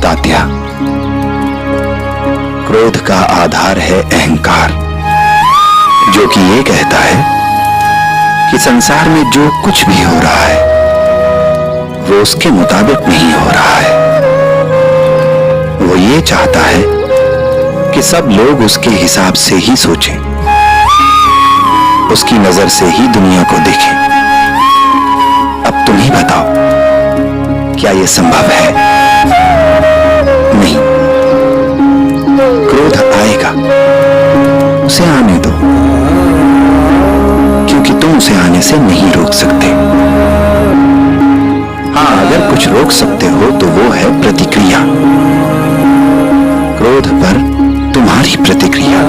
तात्या, क्रोध का आधार है अहंकार, जो कि ये कहता है कि संसार में जो कुछ भी हो रहा है वो उसके मुताबिक नहीं हो रहा है। वो ये चाहता है कि सब लोग उसके हिसाब से ही सोचें, उसकी नजर से ही दुनिया को देखें। अब तुम ही बताओ, क्या यह संभव है? नहीं। क्रोध आएगा, उसे आने दो, क्योंकि तुम उसे आने से नहीं रोक सकते। हाँ, अगर कुछ रोक सकते हो तो वो है प्रतिक्रिया, क्रोध पर तुम्हारी प्रतिक्रिया।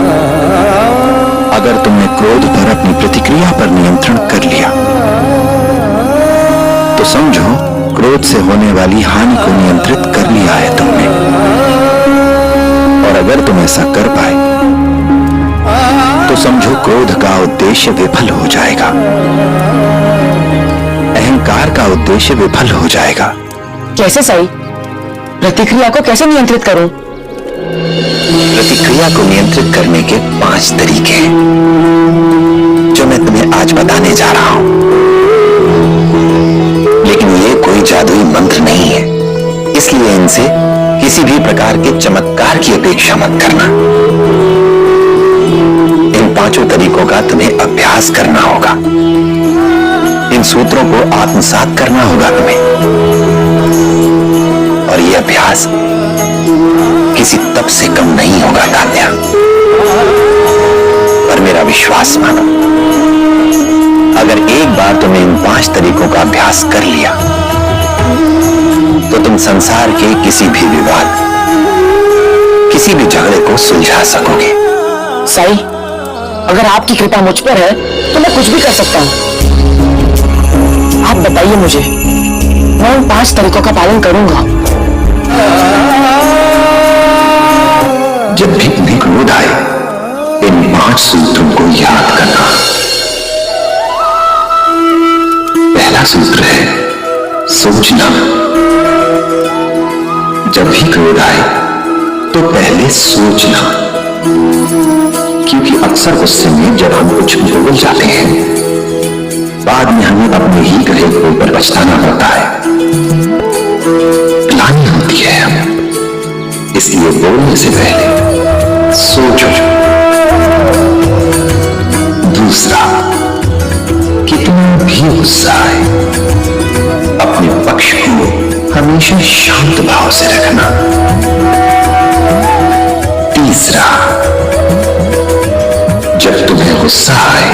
अगर तुमने क्रोध पर अपनी प्रतिक्रिया पर नियंत्रण कर लिया तो समझो क्रोध से होने वाली हानि को नियंत्रित कर लिया है तुमने। और अगर तुम ऐसा कर पाए तो समझो क्रोध का उद्देश्य विफल हो जाएगा, अहंकार का उद्देश्य विफल हो जाएगा। कैसे साईं? प्रतिक्रिया को कैसे नियंत्रित करूं? प्रतिक्रिया को नियंत्रित करने के 5 तरीके हैं जो मैं तुम्हें आज बताने जा रहा हूं। लेकिन ये कोई जादुई मंत्र नहीं है, इसलिए इनसे किसी भी प्रकार के चमत्कार की अपेक्षा मत करना। इन 5 तरीकों का तुम्हें अभ्यास करना होगा, इन सूत्रों को आत्मसात करना होगा तुम्हें। और यह अभ्यास किसी तप से कम नहीं होगा तात्या, पर मेरा विश्वास मानो। अगर एक बार तुमने इन 5 तरीकों का अभ्यास कर लिया तो तुम संसार के किसी भी विवाद, किसी भी झगड़े को सुलझा सकोगे। साईं, अगर आपकी कृपा मुझ पर है तो मैं कुछ भी कर सकता हूँ। आप बताइए मुझे, मैं उन 5 तरीकों का पालन करूंगा। जब भी तुम्हें क्रोध आए, इन 5 सूत्रों को याद करना। पहला सूत्र है सोचना। जब भी क्रोध आए तो पहले सोचना, क्योंकि अक्सर गुस्से में जब हम कुछ बोल जाते हैं, बाद में हमें अपने ही कहे बोल पर पछताना पड़ता है, ग्लानि होती है हमें। इसलिए बोलने से पहले सोचो। दूसरा, कितना भी गुस्सा आए, अपने पक्ष को हमेशा शांत भाव से रखना। तीसरा, जब तुम्हें गुस्सा आए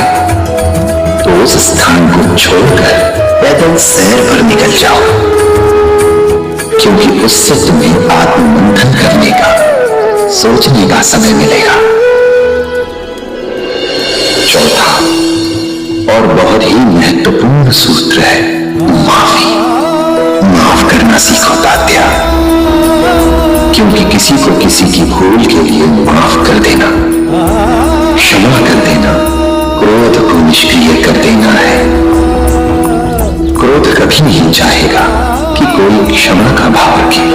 तो उस स्थान को छोड़कर पैदल सैर पर निकल जाओ, क्योंकि उससे तुम्हें आत्ममंथन करने का, सोचने का समय मिलेगा। चौथा और बहुत ही महत्वपूर्ण सूत्र है माफी। माफ करना सीखो तात्या, क्योंकि किसी को किसी की भूल के लिए माफ कर देना, क्षमा कर देना, क्रोध को निष्क्रिय कर देना है। क्रोध कभी नहीं चाहेगा कि कोई क्षमा का भाव रखे,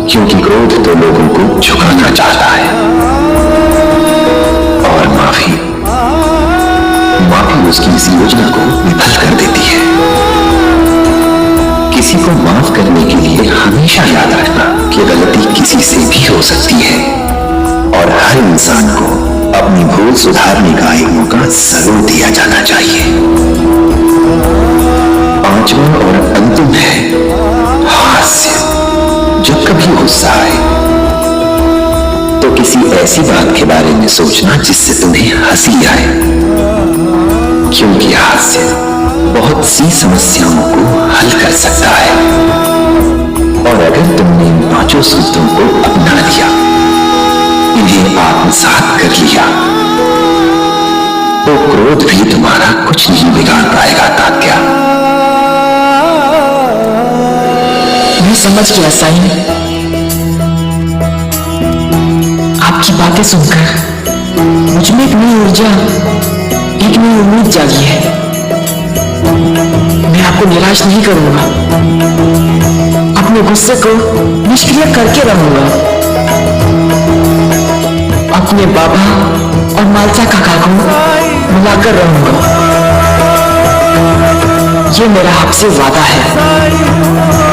क्योंकि क्रोध तो लोगों को झुकाना चाहता है। और माफी उसकी इस योजना को विफल कर देती है। किसी को माफ करने के लिए हमेशा याद रखना कि गलती किसी से भी हो सकती है, और हर इंसान को अपनी भूल सुधारने का एक मौका जरूर दिया जाना चाहिए। 5वां और अंतिम है हास्य। जब कभी गुस्सा आए तो किसी ऐसी बात के बारे में सोचना जिससे तुम्हें हंसी आए, क्योंकि हास्य बहुत सी समस्याओं को हल कर सकता है। और अगर तुमने इन 5 सूत्रों को अपना लिया, इन्हें आत्मसात कर लिया, तो क्रोध भी तुम्हारा कुछ नहीं बिगाड़ पाएगा तात्या। मैं समझ गया साईं, आपकी बातें सुनकर मुझ में एक नई ऊर्जा, एक नई उम्मीद जागी है। मैं आपको निराश नहीं करूंगा, अपने अपने गुस्से को निष्क्रिय करके रहूंगा। अपने बाबा और मालचा काका को मिलाकर रहूंगा। ये मेरा आपसे वादा है।